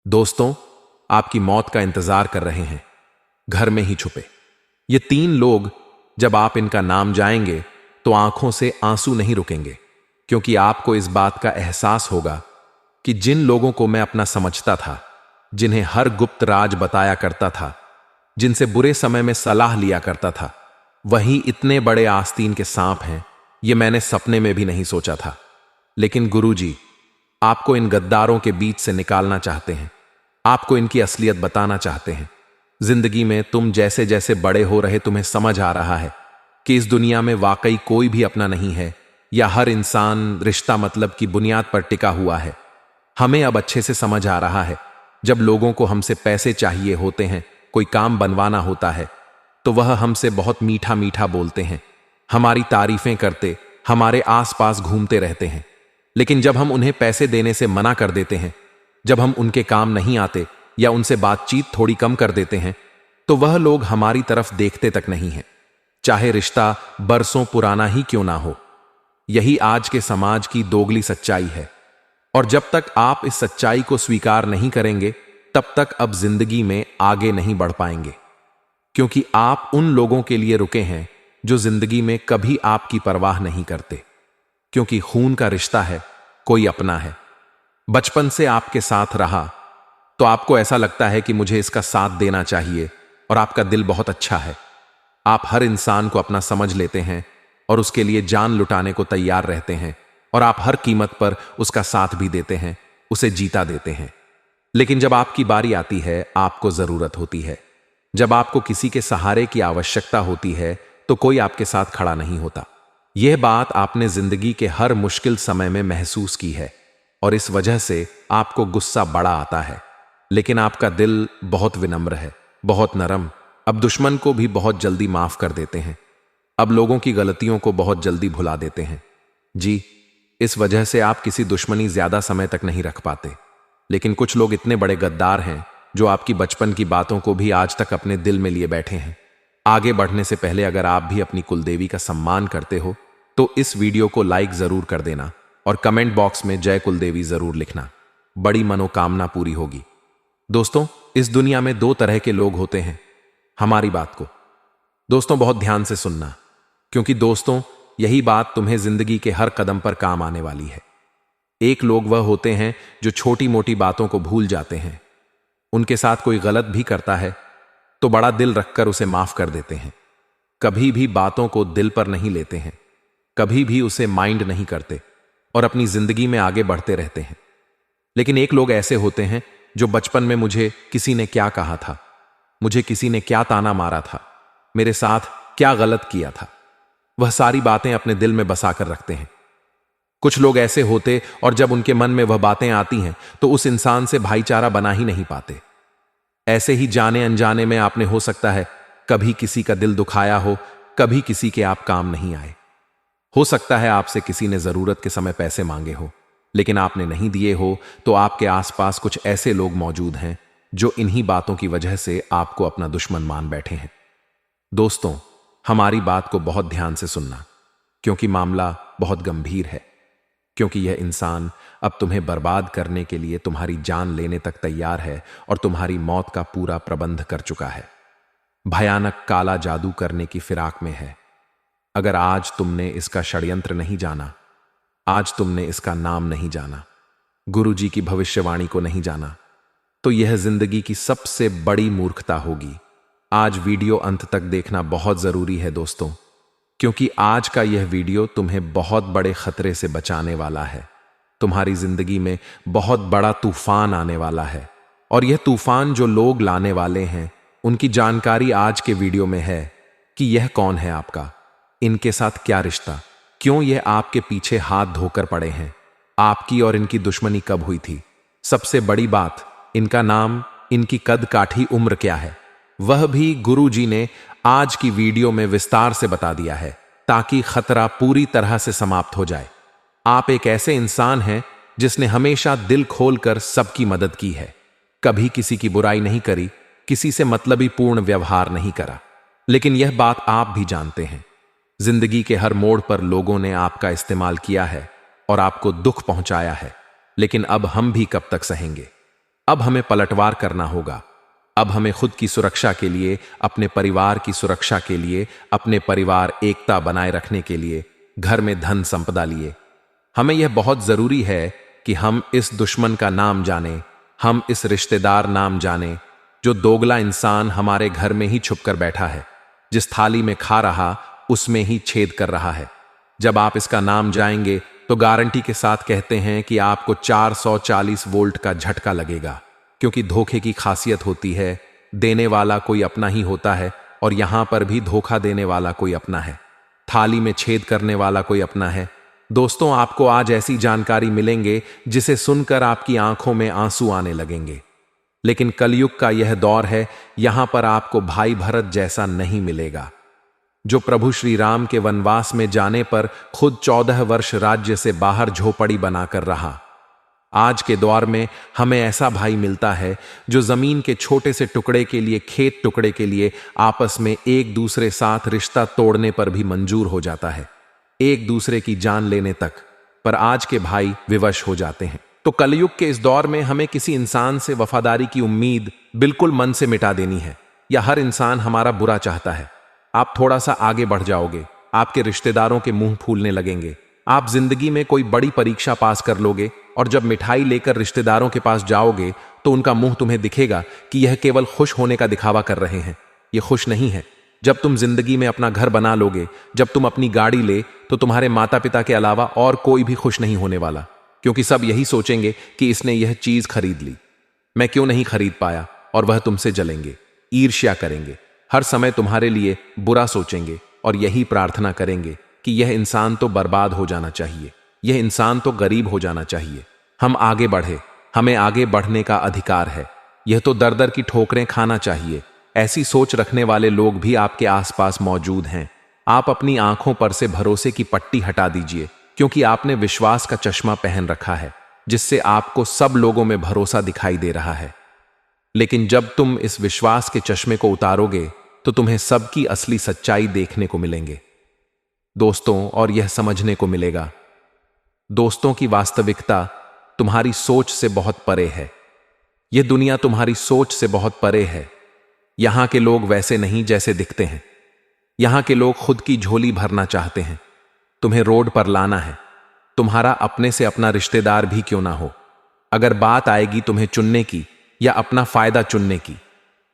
दोस्तों, आपकी मौत का इंतजार कर रहे हैं, घर में ही छुपे। ये 3 लोग, जब आप इनका नाम जाएंगे तो आंखों से आंसू नहीं रुकेंगे, क्योंकि आपको इस बात का एहसास होगा कि जिन लोगों को मैं अपना समझता था, जिन्हें हर गुप्त राज बताया करता था, जिनसे बुरे समय में सलाह लिया करता था, वही इतने बड़े आस्तीन के सांप हैं। ये मैंने सपने में भी नहीं सोचा था। लेकिन गुरुजी आपको इन गद्दारों के बीच से निकालना चाहते हैं, आपको इनकी असलियत बताना चाहते हैं। जिंदगी में तुम जैसे जैसे बड़े हो रहे, तुम्हें समझ आ रहा है कि इस दुनिया में वाकई कोई भी अपना नहीं है, या हर इंसान रिश्ता मतलब की बुनियाद पर टिका हुआ है। हमें अब अच्छे से समझ आ रहा है, जब लोगों को हमसे पैसे चाहिए होते हैं, कोई काम बनवाना होता है, तो वह हमसे बहुत मीठा मीठा बोलते हैं, हमारी तारीफें करते, हमारे आसपास घूमते रहते हैं। लेकिन जब हम उन्हें पैसे देने से मना कर देते हैं, जब हम उनके काम नहीं आते या उनसे बातचीत थोड़ी कम कर देते हैं, तो वह लोग हमारी तरफ देखते तक नहीं हैं, चाहे रिश्ता बरसों पुराना ही क्यों ना हो। यही आज के समाज की दोगली सच्चाई है, और जब तक आप इस सच्चाई को स्वीकार नहीं करेंगे, तब तक अब जिंदगी में आगे नहीं बढ़ पाएंगे। क्योंकि आप उन लोगों के लिए रुके हैं जो जिंदगी में कभी आपकी परवाह नहीं करते। क्योंकि खून का रिश्ता है, कोई अपना है, बचपन से आपके साथ रहा, तो आपको ऐसा लगता है कि मुझे इसका साथ देना चाहिए, और आपका दिल बहुत अच्छा है। आप हर इंसान को अपना समझ लेते हैं और उसके लिए जान लुटाने को तैयार रहते हैं, और आप हर कीमत पर उसका साथ भी देते हैं, उसे जीता देते हैं। लेकिन जब आपकी बारी आती है, आपको जरूरत होती है, जब आपको किसी के सहारे की आवश्यकता होती है, तो कोई आपके साथ खड़ा नहीं होता। यह बात आपने जिंदगी के हर मुश्किल समय में महसूस की है, और इस वजह से आपको गुस्सा बड़ा आता है। लेकिन आपका दिल बहुत विनम्र है, बहुत नरम। अब दुश्मन को भी बहुत जल्दी माफ कर देते हैं, अब लोगों की गलतियों को बहुत जल्दी भुला देते हैं। जी, इस वजह से आप किसी दुश्मनी ज्यादा समय तक नहीं रख पाते। लेकिन कुछ लोग इतने बड़े गद्दार हैं, जो आपकी बचपन की बातों को भी आज तक अपने दिल में लिए बैठे हैं। आगे बढ़ने से पहले अगर आप भी अपनी कुलदेवी का सम्मान करते हो, तो इस वीडियो को लाइक जरूर कर देना, और कमेंट बॉक्स में जय कुलदेवी जरूर लिखना। बड़ी मनोकामना पूरी होगी। दोस्तों, इस दुनिया में 2 तरह के लोग होते हैं। हमारी बात को दोस्तों बहुत ध्यान से सुनना, क्योंकि दोस्तों यही बात तुम्हें जिंदगी के हर कदम पर काम आने वाली है। एक लोग वह होते हैं जो छोटी मोटी बातों को भूल जाते हैं। उनके साथ कोई गलत भी करता है तो बड़ा दिल रखकर उसे माफ कर देते हैं, कभी भी बातों को दिल पर नहीं लेते हैं, कभी भी उसे माइंड नहीं करते, और अपनी जिंदगी में आगे बढ़ते रहते हैं। लेकिन एक लोग ऐसे होते हैं जो बचपन में मुझे किसी ने क्या कहा था, मुझे किसी ने क्या ताना मारा था, मेरे साथ क्या गलत किया था, वह सारी बातें अपने दिल में बसा कर रखते हैं। कुछ लोग ऐसे होते, और जब उनके मन में वह बातें आती हैं तो उस इंसान से भाईचारा बना ही नहीं पाते। ऐसे ही जाने अनजाने में आपने हो सकता है कभी किसी का दिल दुखाया हो, कभी किसी के आप काम नहीं आए। हो सकता है आपसे किसी ने जरूरत के समय पैसे मांगे हो, लेकिन आपने नहीं दिए हो, तो आपके आसपास कुछ ऐसे लोग मौजूद हैं जो इन्हीं बातों की वजह से आपको अपना दुश्मन मान बैठे हैं। दोस्तों, हमारी बात को बहुत ध्यान से सुनना, क्योंकि मामला बहुत गंभीर है। क्योंकि यह इंसान अब तुम्हें बर्बाद करने के लिए तुम्हारी जान लेने तक तैयार है, और तुम्हारी मौत का पूरा प्रबंध कर चुका है। भयानक काला जादू करने की फिराक में है। अगर आज तुमने इसका षड्यंत्र नहीं जाना, आज तुमने इसका नाम नहीं जाना, गुरुजी की भविष्यवाणी को नहीं जाना, तो यह जिंदगी की सबसे बड़ी मूर्खता होगी। आज वीडियो अंत तक देखना बहुत जरूरी है दोस्तों, क्योंकि आज का यह वीडियो तुम्हें बहुत बड़े खतरे से बचाने वाला है। तुम्हारी जिंदगी में बहुत बड़ा तूफान आने वाला है, और यह तूफान जो लोग लाने वाले हैं, उनकी जानकारी आज के वीडियो में है कि यह कौन है आपका, इनके साथ क्या रिश्ता, क्यों यह आपके पीछे हाथ धोकर पड़े हैं, आपकी और इनकी दुश्मनी कब हुई थी, सबसे बड़ी बात, इनका नाम, इनकी कद काठी उम्र क्या है, वह भी गुरुजी ने आज की वीडियो में विस्तार से बता दिया है, ताकि खतरा पूरी तरह से समाप्त हो जाए। आप एक ऐसे इंसान हैं जिसने हमेशा दिल खोलकर सबकी मदद की है, कभी किसी की बुराई नहीं करी, किसी से मतलबी पूर्ण व्यवहार नहीं करा। लेकिन यह बात आप भी जानते हैं, जिंदगी के हर मोड़ पर लोगों ने आपका इस्तेमाल किया है और आपको दुख पहुंचाया है। लेकिन अब हम भी कब तक सहेंगे? अब हमें पलटवार करना होगा। अब हमें खुद की सुरक्षा के लिए, अपने परिवार की सुरक्षा के लिए, अपने परिवार एकता बनाए रखने के लिए घर में धन संपदा लिए हमें यह बहुत जरूरी है कि हम इस दुश्मन का नाम जाने, हम इस रिश्तेदार नाम जाने जो दोगला इंसान हमारे घर में ही छुपकर बैठा है, जिस थाली में खा रहा उसमें ही छेद कर रहा है। जब आप इसका नाम जाएंगे तो गारंटी के साथ कहते हैं कि आपको 440 वोल्ट का झटका लगेगा, क्योंकि धोखे की खासियत होती है, देने वाला कोई अपना ही होता है और यहां पर भी धोखा देने वाला कोई अपना है, थाली में छेद करने वाला कोई अपना है। दोस्तों, आपको आज ऐसी जानकारी मिलेंगे जिसे सुनकर आपकी आंखों में आंसू आने लगेंगे। लेकिन कलयुग का यह दौर है, यहां पर आपको भाई भरत जैसा नहीं मिलेगा, जो प्रभु श्री राम के वनवास में जाने पर खुद 14 वर्ष राज्य से बाहर झोपड़ी बनाकर रहा। आज के दौर में हमें ऐसा भाई मिलता है जो जमीन के छोटे से टुकड़े के लिए, खेत टुकड़े के लिए आपस में एक दूसरे साथ रिश्ता तोड़ने पर भी मंजूर हो जाता है, एक दूसरे की जान लेने तक। पर आज के भाई विवश हो जाते हैं। तो कलयुग के इस दौर में हमें किसी इंसान से वफादारी की उम्मीद बिल्कुल मन से मिटा देनी है, या हर इंसान हमारा बुरा चाहता है। आप थोड़ा सा आगे बढ़ जाओगे, आपके रिश्तेदारों के मुंह फूलने लगेंगे। आप जिंदगी में कोई बड़ी परीक्षा पास कर लोगे और जब मिठाई लेकर रिश्तेदारों के पास जाओगे तो उनका मुंह तुम्हें दिखेगा कि यह केवल खुश होने का दिखावा कर रहे हैं, यह खुश नहीं है। जब तुम जिंदगी में अपना घर बना लोगे, जब तुम अपनी गाड़ी ले, तो तुम्हारे माता पिता के अलावा और कोई भी खुश नहीं होने वाला, क्योंकि सब यही सोचेंगे कि इसने यह चीज खरीद ली, मैं क्यों नहीं खरीद पाया, और वह तुमसे जलेंगे, ईर्ष्या करेंगे, हर समय तुम्हारे लिए बुरा सोचेंगे और यही प्रार्थना करेंगे कि यह इंसान तो बर्बाद हो जाना चाहिए, यह इंसान तो गरीब हो जाना चाहिए। हम आगे बढ़े, हमें आगे बढ़ने का अधिकार है, यह तो दर दर की ठोकरें खाना चाहिए। ऐसी सोच रखने वाले लोग भी आपके आसपास मौजूद हैं। आप अपनी आंखों पर से भरोसे की पट्टी हटा दीजिए, क्योंकि आपने विश्वास का चश्मा पहन रखा है, जिससे आपको सब लोगों में भरोसा दिखाई दे रहा है। लेकिन जब तुम इस विश्वास के चश्मे को उतारोगे तो तुम्हें सबकी असली सच्चाई देखने को मिलेंगे दोस्तों, और यह समझने को मिलेगा दोस्तों की वास्तविकता तुम्हारी सोच से बहुत परे है। यह दुनिया तुम्हारी सोच से बहुत परे है। यहां के लोग वैसे नहीं जैसे दिखते हैं। यहां के लोग खुद की झोली भरना चाहते हैं, तुम्हें रोड पर लाना है, तुम्हारा अपने से अपना रिश्तेदार भी क्यों ना हो। अगर बात आएगी तुम्हें चुनने की या अपना फायदा चुनने की,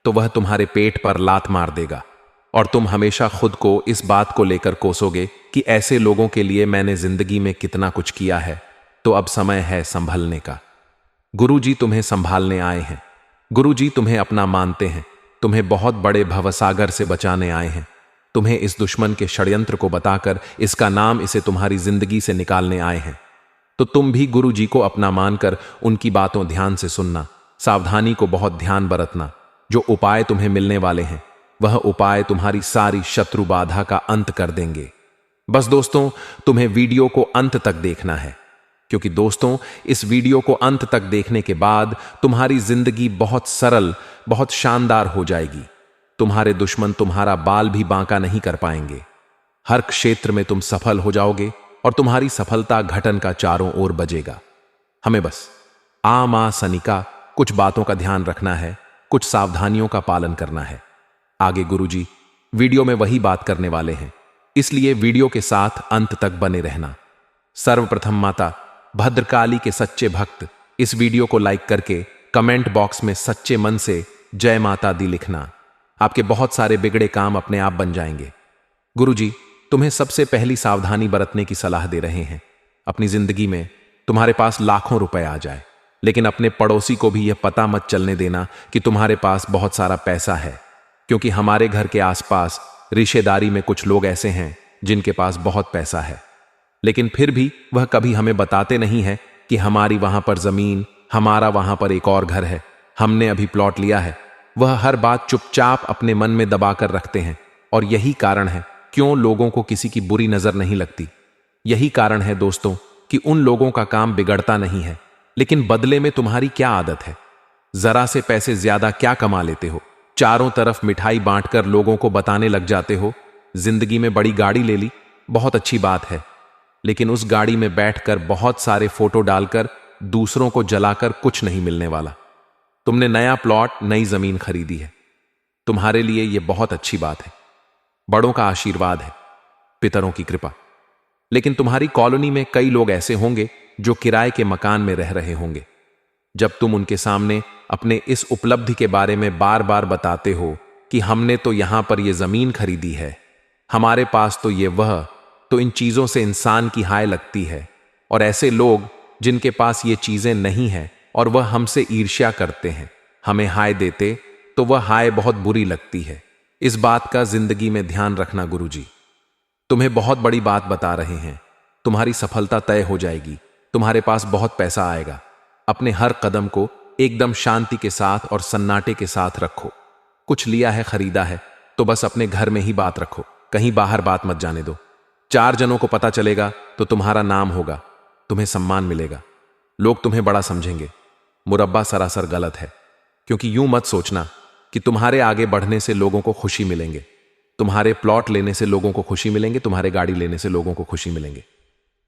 तो वह तुम्हारे पेट पर लात मार देगा और तुम हमेशा खुद को इस बात को लेकर कोसोगे कि ऐसे लोगों के लिए मैंने जिंदगी में कितना कुछ किया है, तो अब समय है संभलने का। गुरुजी तुम्हें संभालने आए हैं, गुरुजी तुम्हें अपना मानते हैं, तुम्हें बहुत बड़े भवसागर से बचाने आए हैं, तुम्हें इस दुश्मन के षड्यंत्र को बताकर इसका नाम इसे तुम्हारी जिंदगी से निकालने आए हैं। तो तुम भी गुरुजी को अपना मानकर उनकी बातों ध्यान से सुनना, सावधानी को बहुत ध्यान बरतना। जो उपाय तुम्हें मिलने वाले हैं वह उपाय तुम्हारी सारी शत्रु बाधा का अंत कर देंगे। बस दोस्तों, तुम्हें वीडियो को अंत तक देखना है, क्योंकि दोस्तों इस वीडियो को अंत तक देखने के बाद तुम्हारी जिंदगी बहुत सरल, बहुत शानदार हो जाएगी। तुम्हारे दुश्मन तुम्हारा बाल भी बांका नहीं कर पाएंगे। हर क्षेत्र में तुम सफल हो जाओगे और तुम्हारी सफलता घटन का चारों ओर बजेगा। हमें बस आ सनिका कुछ बातों का ध्यान रखना है, कुछ सावधानियों का पालन करना है। आगे गुरुजी वीडियो में वही बात करने वाले हैं, इसलिए वीडियो के साथ अंत तक बने रहना। सर्वप्रथम माता भद्रकाली के सच्चे भक्त इस वीडियो को लाइक करके कमेंट बॉक्स में सच्चे मन से जय माता दी लिखना। आपके बहुत सारे बिगड़े काम अपने आप बन जाएंगे। गुरुजी तुम्हें सबसे पहली सावधानी बरतने की सलाह दे रहे हैं। अपनी जिंदगी में तुम्हारे पास लाखों रुपए आ जाए, लेकिन अपने पड़ोसी को भी यह पता मत चलने देना कि तुम्हारे पास बहुत सारा पैसा है, क्योंकि हमारे घर के आसपास रिश्तेदारी में कुछ लोग ऐसे हैं जिनके पास बहुत पैसा है, लेकिन फिर भी वह कभी हमें बताते नहीं है कि हमारी वहां पर जमीन, हमारा वहां पर एक और घर है, हमने अभी प्लॉट लिया है। वह हर बात चुपचाप अपने मन में दबाकर रखते हैं, और यही कारण है क्यों लोगों को किसी की बुरी नजर नहीं लगती। यही कारण है दोस्तों कि उन लोगों का काम बिगड़ता नहीं है, लेकिन बदले में तुम्हारी क्या आदत है। जरा से पैसे ज्यादा क्या कमा लेते हो, चारों तरफ मिठाई बांटकर लोगों को बताने लग जाते हो। जिंदगी में बड़ी गाड़ी ले ली, बहुत अच्छी बात है, लेकिन उस गाड़ी में बैठकर बहुत सारे फोटो डालकर दूसरों को जलाकर कुछ नहीं मिलने वाला। तुमने नया प्लॉट, नई जमीन खरीदी है। तुम्हारे लिए यह बहुत अच्छी बात है। बड़ों का आशीर्वाद है, पितरों की कृपा। लेकिन तुम्हारी कॉलोनी में कई लोग ऐसे होंगे जो किराए के मकान में रह रहे होंगे। जब तुम उनके सामने अपने इस उपलब्धि के बारे में बार बार बताते हो कि हमने तो यहां पर यह जमीन खरीदी है, हमारे पास तो ये वह, तो इन चीजों से इंसान की हाय लगती है। और ऐसे लोग जिनके पास ये चीजें नहीं हैं और वह हमसे ईर्ष्या करते हैं, हमें हाय देते, तो वह हाय बहुत बुरी लगती है। इस बात का जिंदगी में ध्यान रखना। गुरुजी तुम्हें बहुत बड़ी बात बता रहे हैं। तुम्हारी सफलता तय हो जाएगी। तुम्हारे पास बहुत पैसा आएगा। अपने हर कदम को एकदम शांति के साथ और सन्नाटे के साथ रखो। कुछ लिया है, खरीदा है, तो बस अपने घर में ही बात रखो, कहीं बाहर बात मत जाने दो। 4 जनों को पता चलेगा तो तुम्हारा नाम होगा, तुम्हें सम्मान मिलेगा, लोग तुम्हें बड़ा समझेंगे। मुरब्बा सरासर गलत है, क्योंकि यूं मत सोचना कि तुम्हारे आगे बढ़ने से लोगों को खुशी मिलेंगे, तुम्हारे प्लॉट लेने से लोगों को खुशी मिलेंगे, तुम्हारे गाड़ी लेने से लोगों को खुशी मिलेंगे।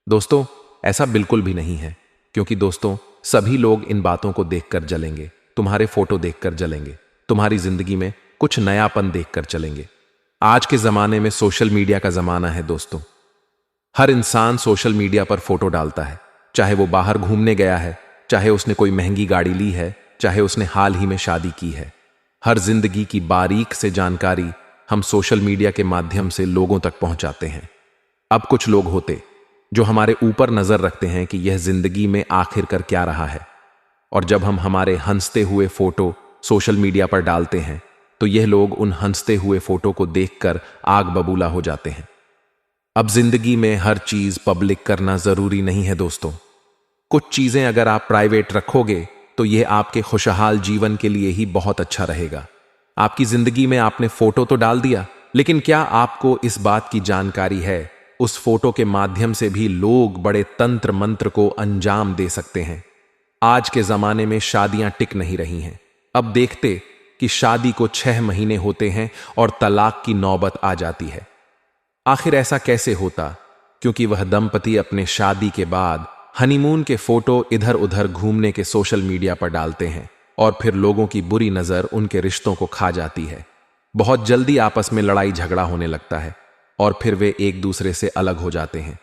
दोस्तों, ऐसा बिल्कुल भी नहीं है, क्योंकि दोस्तों सभी लोग इन बातों को देखकर जलेंगे, तुम्हारे फोटो देखकर जलेंगे, तुम्हारी जिंदगी में कुछ नयापन देखकर चलेंगे। आज के जमाने में सोशल मीडिया का जमाना है दोस्तों। हर इंसान सोशल मीडिया पर फोटो डालता है, चाहे वो बाहर घूमने गया है, चाहे उसने कोई महंगी गाड़ी ली है, चाहे उसने हाल ही में शादी की है। हर जिंदगी की बारीक से जानकारी हम सोशल मीडिया के माध्यम से लोगों तक पहुंचाते हैं। अब कुछ लोग होते जो हमारे ऊपर नजर रखते हैं कि यह जिंदगी में आखिर कर क्या रहा है, और जब हम हमारे हंसते हुए फोटो सोशल मीडिया पर डालते हैं तो यह लोग उन हंसते हुए फोटो को देखकर आग बबूला हो जाते हैं। अब जिंदगी में हर चीज पब्लिक करना जरूरी नहीं है दोस्तों। कुछ चीजें अगर आप प्राइवेट रखोगे तो यह आपके खुशहाल जीवन के लिए ही बहुत अच्छा रहेगा। आपकी जिंदगी में आपने फोटो तो डाल दिया, लेकिन क्या आपको इस बात की जानकारी है उस फोटो के माध्यम से भी लोग बड़े तंत्र मंत्र को अंजाम दे सकते हैं। आज के जमाने में शादियां टिक नहीं रही हैं। अब देखते कि शादी को 6 महीने होते हैं और तलाक की नौबत आ जाती है। आखिर ऐसा कैसे होता? क्योंकि वह दंपति अपने शादी के बाद हनीमून के फोटो इधर उधर घूमने के सोशल मीडिया पर डालते हैं और फिर लोगों की बुरी नजर उनके रिश्तों को खा जाती है। बहुत जल्दी आपस में लड़ाई झगड़ा होने लगता है और फिर वे एक दूसरे से अलग हो जाते हैं।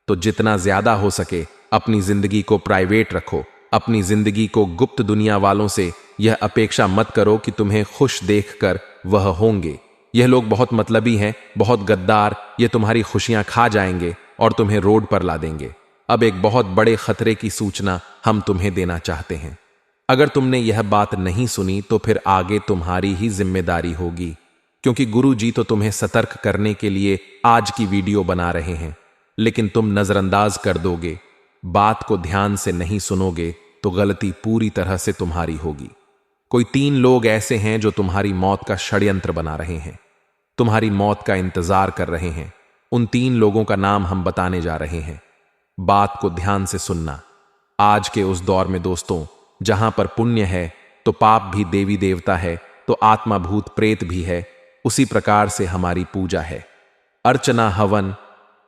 तो जितना ज्यादा हो सके अपनी जिंदगी को प्राइवेट रखो। अपनी जिंदगी को गुप्त दुनिया वालों से यह अपेक्षा मत करो कि तुम्हें खुश देखकर वह होंगे। यह लोग बहुत मतलबी हैं, बहुत गद्दार, ये तुम्हारी खुशियां खा जाएंगे और तुम्हें रोड पर ला देंगे। अब एक बहुत बड़े खतरे की सूचना हम तुम्हें देना चाहते हैं। अगर तुमने यह बात नहीं सुनी तो फिर आगे तुम्हारी ही जिम्मेदारी होगी, क्योंकि गुरु जी तो तुम्हें सतर्क करने के लिए आज की वीडियो बना रहे हैं, लेकिन तुम नजरअंदाज कर दोगे, बात को ध्यान से नहीं सुनोगे तो गलती पूरी तरह से तुम्हारी होगी। कोई 3 लोग ऐसे हैं जो तुम्हारी मौत का षड्यंत्र बना रहे हैं, तुम्हारी मौत का इंतजार कर रहे हैं। उन 3 लोगों का नाम हम बताने जा रहे हैं। बात को ध्यान से सुनना। आज के उस दौर में दोस्तों, जहां पर पुण्य है तो पाप भी देवी देवता है, तो आत्मा भूत प्रेत भी है। उसी प्रकार से हमारी पूजा है, अर्चना हवन,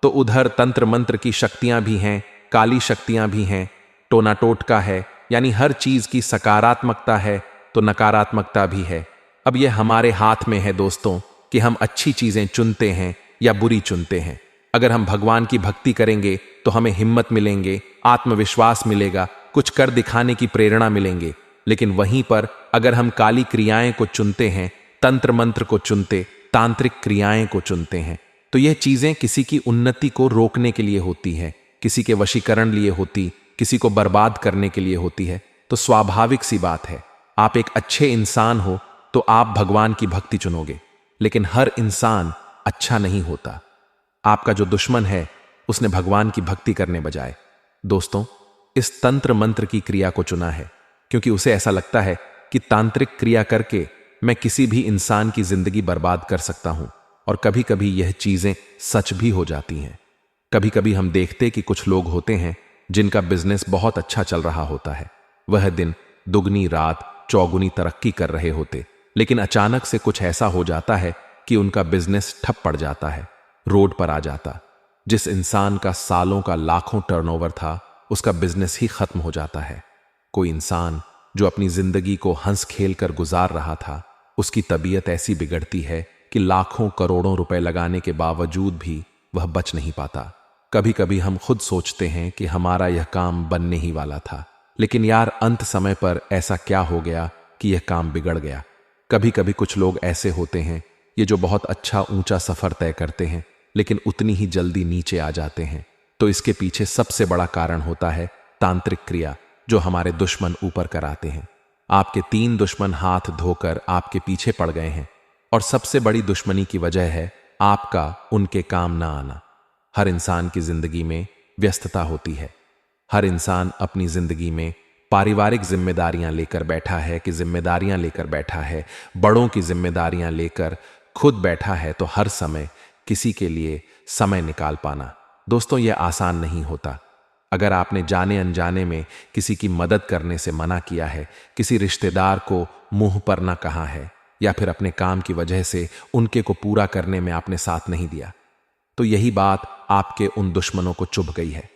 तो उधर तंत्र मंत्र की शक्तियां भी हैं, काली शक्तियां भी हैं, टोना टोटका है, यानी हर चीज की सकारात्मकता है तो नकारात्मकता भी है। अब यह हमारे हाथ में है दोस्तों कि हम अच्छी चीजें चुनते हैं या बुरी चुनते हैं। अगर हम भगवान की भक्ति करेंगे तो हमें हिम्मत मिलेंगे, आत्मविश्वास मिलेगा, कुछ कर दिखाने की प्रेरणा मिलेंगे। लेकिन वहीं पर अगर हम काली क्रियाएं को चुनते हैं, तंत्र मंत्र को चुनते, तांत्रिक क्रियाएं को चुनते हैं, तो यह चीजें किसी की उन्नति को रोकने के लिए होती हैं, किसी के वशीकरण लिए होती, किसी को बर्बाद करने के लिए होती है। तो स्वाभाविक सी बात है, आप एक अच्छे इंसान हो तो आप भगवान की भक्ति चुनोगे। लेकिन हर इंसान अच्छा नहीं होता। आपका जो दुश्मन है उसने भगवान की भक्ति करने बजाय दोस्तों इस तंत्र मंत्र की क्रिया को चुना है, क्योंकि उसे ऐसा लगता है कि तांत्रिक क्रिया करके मैं किसी भी इंसान की जिंदगी बर्बाद कर सकता हूं। और कभी कभी यह चीजें सच भी हो जाती हैं। कभी कभी हम देखते कि कुछ लोग होते हैं जिनका बिजनेस बहुत अच्छा चल रहा होता है, वह दिन दुगनी रात चौगुनी तरक्की कर रहे होते, लेकिन अचानक से कुछ ऐसा हो जाता है कि उनका बिजनेस ठप पड़ जाता है, रोड पर आ जाता। जिस इंसान का सालों का लाखों टर्नओवर था, उसका बिजनेस ही खत्म हो जाता है। कोई इंसान जो अपनी जिंदगी को हंस खेल कर गुजार रहा था, उसकी तबीयत ऐसी बिगड़ती है कि लाखों करोड़ों रुपए लगाने के बावजूद भी वह बच नहीं पाता। कभी कभी हम खुद सोचते हैं कि हमारा यह काम बनने ही वाला था, लेकिन यार अंत समय पर ऐसा क्या हो गया कि यह काम बिगड़ गया। कभी कभी कुछ लोग ऐसे होते हैं, ये जो बहुत अच्छा ऊंचा सफर तय करते हैं लेकिन उतनी ही जल्दी नीचे आ जाते हैं। तो इसके पीछे सबसे बड़ा कारण होता है तांत्रिक क्रिया, जो हमारे दुश्मन ऊपर कराते हैं। आपके 3 दुश्मन हाथ धोकर आपके पीछे पड़ गए हैं, और सबसे बड़ी दुश्मनी की वजह है आपका उनके काम ना आना। हर इंसान की जिंदगी में व्यस्तता होती है। हर इंसान अपनी जिंदगी में पारिवारिक जिम्मेदारियां लेकर बैठा है, बड़ों की जिम्मेदारियां लेकर खुद बैठा है। तो हर समय किसी के लिए समय निकाल पाना दोस्तों, यह आसान नहीं होता। अगर आपने जाने अनजाने में किसी की मदद करने से मना किया है, किसी रिश्तेदार को मुंह पर ना कहा है, या फिर अपने काम की वजह से उनके को पूरा करने में आपने साथ नहीं दिया, तो यही बात आपके उन दुश्मनों को चुभ गई है।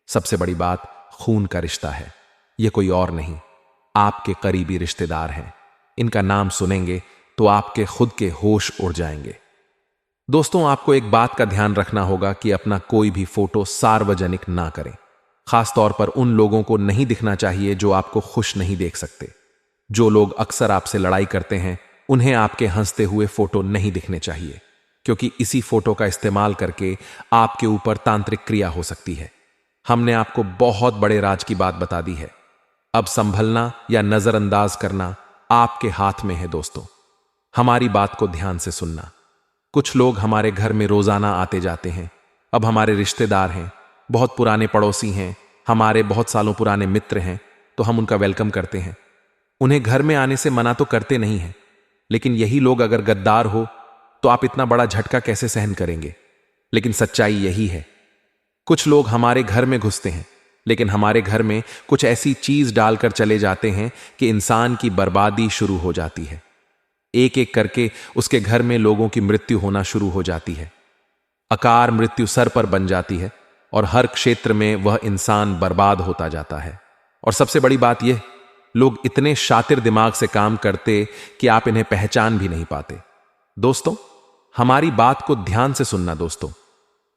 सबसे बड़ी बात खून का रिश्ता है। यह कोई और नहीं, आपके करीबी रिश्तेदार हैं। इनका नाम सुनेंगे तो आपके खुद के होश उड़ जाएंगे। दोस्तों, आपको एक बात का ध्यान रखना होगा कि अपना कोई भी फोटो सार्वजनिक ना करें। खासतौर पर उन लोगों को नहीं दिखना चाहिए जो आपको खुश नहीं देख सकते। जो लोग अक्सर आपसे लड़ाई करते हैं, उन्हें आपके हंसते हुए फोटो नहीं दिखने चाहिए, क्योंकि इसी फोटो का इस्तेमाल करके आपके ऊपर तांत्रिक क्रिया हो सकती है। हमने आपको बहुत बड़े राज की बात बता दी है। अब संभलना या नजरअंदाज करना आपके हाथ में है। दोस्तों, हमारी बात को ध्यान से सुनना। कुछ लोग हमारे घर में रोजाना आते जाते हैं। अब हमारे रिश्तेदार हैं, बहुत पुराने पड़ोसी हैं, हमारे बहुत सालों पुराने मित्र हैं, तो हम उनका वेलकम करते हैं। उन्हें घर में आने से मना तो करते नहीं हैं, लेकिन यही लोग अगर गद्दार हो तो आप इतना बड़ा झटका कैसे सहन करेंगे। लेकिन सच्चाई यही है, कुछ लोग हमारे घर में घुसते हैं, लेकिन हमारे घर में कुछ ऐसी चीज डालकर चले जाते हैं कि इंसान की बर्बादी शुरू हो जाती है। एक एक करके उसके घर में लोगों की मृत्यु होना शुरू हो जाती है। अकार मृत्यु सर पर बन जाती है, और हर क्षेत्र में वह इंसान बर्बाद होता जाता है। और सबसे बड़ी बात यह, लोग इतने शातिर दिमाग से काम करते कि आप इन्हें पहचान भी नहीं पाते। दोस्तों, हमारी बात को ध्यान से सुनना। दोस्तों,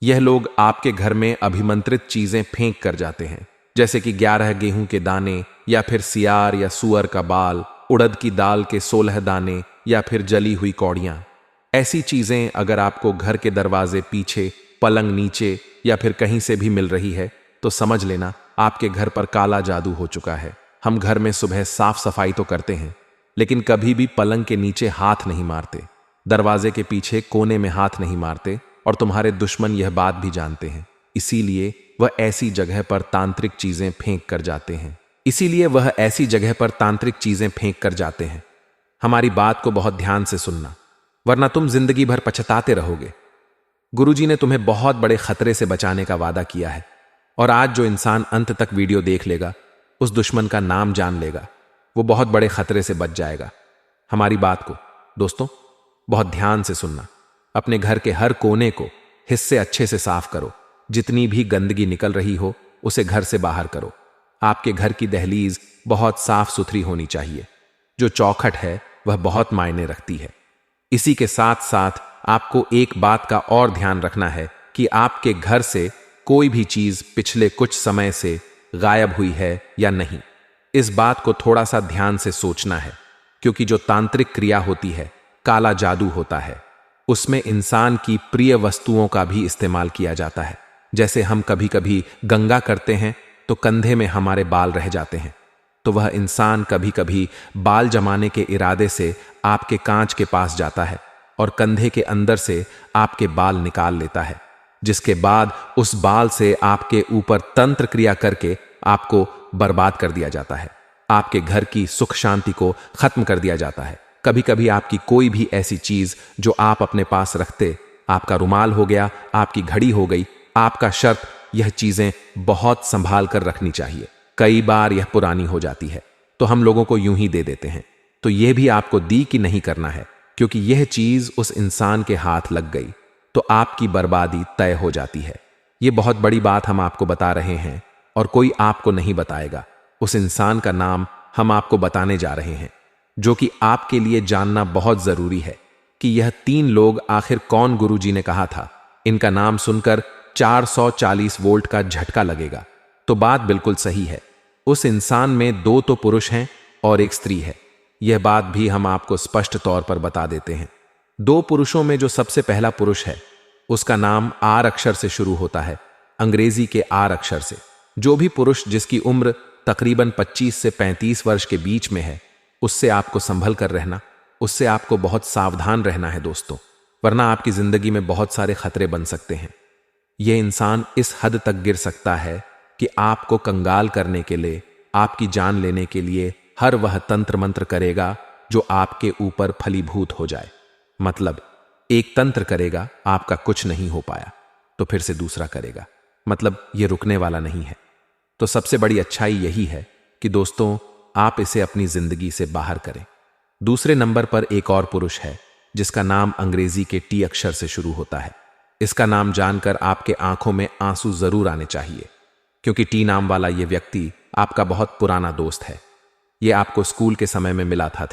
यह लोग आपके घर में अभिमंत्रित चीजें फेंक कर जाते हैं, जैसे कि 11 गेहूं के दाने, या फिर सियार या सुअर का बाल, उड़द की दाल के 16 दाने, या फिर जली हुई कौड़ियां। ऐसी चीजें अगर आपको घर के दरवाजे पीछे, पलंग नीचे या फिर कहीं से भी मिल रही है, तो समझ लेना आपके घर पर काला जादू हो चुका है। हम घर में सुबह साफ सफाई तो करते हैं, लेकिन कभी भी पलंग के नीचे हाथ नहीं मारते, दरवाजे के पीछे कोने में हाथ नहीं मारते, और तुम्हारे दुश्मन यह बात भी जानते हैं। इसीलिए वह ऐसी जगह पर तांत्रिक चीजें फेंक कर जाते हैं। हमारी बात को बहुत ध्यान से सुनना, वरना तुम जिंदगी भर पछताते रहोगे। गुरुजी ने तुम्हें बहुत बड़े खतरे से बचाने का वादा किया है, और आज जो इंसान अंत तक वीडियो देख लेगा, उस दुश्मन का नाम जान लेगा, वो बहुत बड़े खतरे से बच जाएगा। हमारी बात को दोस्तों बहुत ध्यान से सुनना। अपने घर के हर कोने को हिस्से अच्छे से साफ करो। जितनी भी गंदगी निकल रही हो, उसे घर से बाहर करो। आपके घर की दहलीज बहुत साफ सुथरी होनी चाहिए। जो चौखट है वह बहुत मायने रखती है। इसी के साथ साथ आपको एक बात का और ध्यान रखना है कि आपके घर से कोई भी चीज पिछले कुछ समय से गायब हुई है या नहीं। इस बात को थोड़ा सा ध्यान से सोचना है, क्योंकि जो तांत्रिक क्रिया होती है, काला जादू होता है, उसमें इंसान की प्रिय वस्तुओं का भी इस्तेमाल किया जाता है। जैसे हम कभी कभी गंगा करते हैं तो कंधे में हमारे बाल रह जाते हैं, तो वह इंसान कभी कभी बाल जमाने के इरादे से आपके कांच के पास जाता है और कंधे के अंदर से आपके बाल निकाल लेता है, जिसके बाद उस बाल से आपके ऊपर तंत्र क्रिया करके आपको बर्बाद कर दिया जाता है। आपके घर की सुख शांति को खत्म कर दिया जाता है। कभी कभी आपकी कोई भी ऐसी चीज जो आप अपने पास रखते, आपका रुमाल हो गया, आपकी घड़ी हो गई, आपका शर्त, यह चीजें बहुत संभाल कर रखनी चाहिए। कई बार यह पुरानी हो जाती है तो हम लोगों को यूं ही दे देते हैं, तो यह भी आपको दी कि नहीं करना है, क्योंकि यह चीज उस इंसान के हाथ लग गई तो आपकी बर्बादी तय हो जाती है। यह बहुत बड़ी बात हम आपको बता रहे हैं और कोई आपको नहीं बताएगा। उस इंसान का नाम हम आपको बताने जा रहे हैं, जो कि आपके लिए जानना बहुत जरूरी है कि यह 3 लोग आखिर कौन। गुरुजी ने कहा था, इनका नाम सुनकर 440 वोल्ट का झटका लगेगा। तो बात बिल्कुल सही है। उस इंसान में 2 तो पुरुष हैं और 1 स्त्री है। यह बात भी हम आपको स्पष्ट तौर पर बता देते हैं। 2 पुरुषों में जो सबसे पहला पुरुष है, उसका नाम आर अक्षर से शुरू होता है, अंग्रेजी के आर अक्षर से। जो भी पुरुष जिसकी उम्र तकरीबन 25 से 35 वर्ष के बीच में है, उससे आपको संभल कर रहना, उससे आपको बहुत सावधान रहना है दोस्तों, वरना आपकी जिंदगी में बहुत सारे खतरे बन सकते हैं। यह इंसान इस हद तक गिर सकता है कि आपको कंगाल करने के लिए, आपकी जान लेने के लिए हर वह तंत्र मंत्र करेगा जो आपके ऊपर फलीभूत हो जाए। मतलब एक तंत्र करेगा, आपका कुछ नहीं हो पाया तो फिर से दूसरा करेगा, मतलब यह रुकने वाला नहीं है। तो सबसे बड़ी अच्छाई यही है कि दोस्तों, आप इसे अपनी जिंदगी से बाहर करें। दूसरे नंबर पर एक और पुरुष है जिसका नाम अंग्रेजी के टी अक्षर से शुरू होता है। इसका नाम जानकर आपके आंखों में आंसू जरूर आने चाहिए, क्योंकि टी नाम वाला यह व्यक्ति आपका बहुत पुराना दोस्त है। यह आपको स्कूल के समय में मिला था,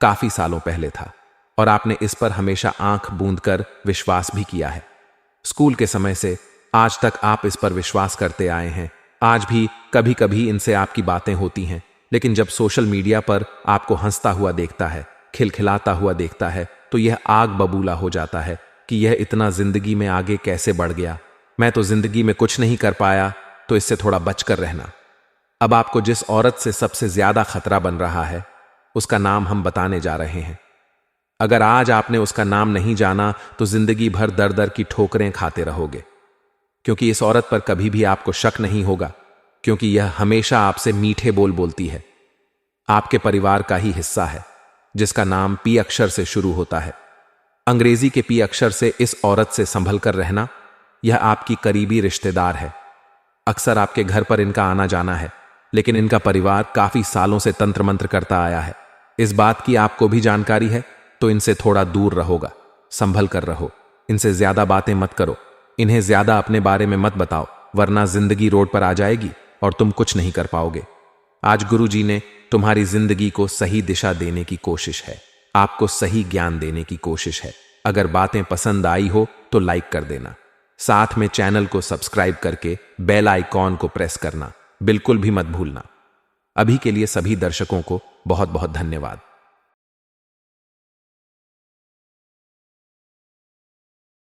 काफी सालों पहले था, और आपने इस पर हमेशा आंख बूंद कर विश्वास भी किया है। स्कूल के समय से आज तक आप इस पर विश्वास करते आए हैं। आज भी कभी कभी इनसे आपकी बातें होती हैं, लेकिन जब सोशल मीडिया पर आपको हंसता हुआ देखता है, खिलखिलाता हुआ देखता है, तो यह आग बबूला हो जाता है कि यह इतना जिंदगी में आगे कैसे बढ़ गया। मैं तो जिंदगी में कुछ नहीं कर पाया, तो इससे थोड़ा बचकर रहना। अब आपको जिस औरत से सबसे ज्यादा खतरा बन रहा है, उसका नाम हम बताने जा रहे हैं। अगर आज आपने उसका नाम नहीं जाना तो जिंदगी भर दर दर की ठोकरें खाते रहोगे, क्योंकि इस औरत पर कभी भी आपको शक नहीं होगा, क्योंकि यह हमेशा आपसे मीठे बोल बोलती है। आपके परिवार का ही हिस्सा है, जिसका नाम पी अक्षर से शुरू होता है। अंग्रेजी के पी अक्षर से इस औरत से संभल कर रहना। यह आपकी करीबी रिश्तेदार है। अक्सर आपके घर पर इनका आना जाना है, लेकिन इनका परिवार काफी सालों से तंत्र मंत्र करता आया है। इस बात की आपको भी जानकारी है, तो इनसे थोड़ा दूर रहोगा, संभल कर रहो। इनसे ज्यादा बातें मत करो, इन्हें ज्यादा अपने बारे में मत बताओ, वरना जिंदगी रोड पर आ जाएगी और तुम कुछ नहीं कर पाओगे। आज गुरुजी ने तुम्हारी जिंदगी को सही दिशा देने की कोशिश है, आपको सही ज्ञान देने की कोशिश है। अगर बातें पसंद आई हो तो लाइक कर देना, साथ में चैनल को सब्सक्राइब करके बेल आइकॉन को प्रेस करना बिल्कुल भी मत भूलना। अभी के लिए सभी दर्शकों को बहुत बहुत धन्यवाद।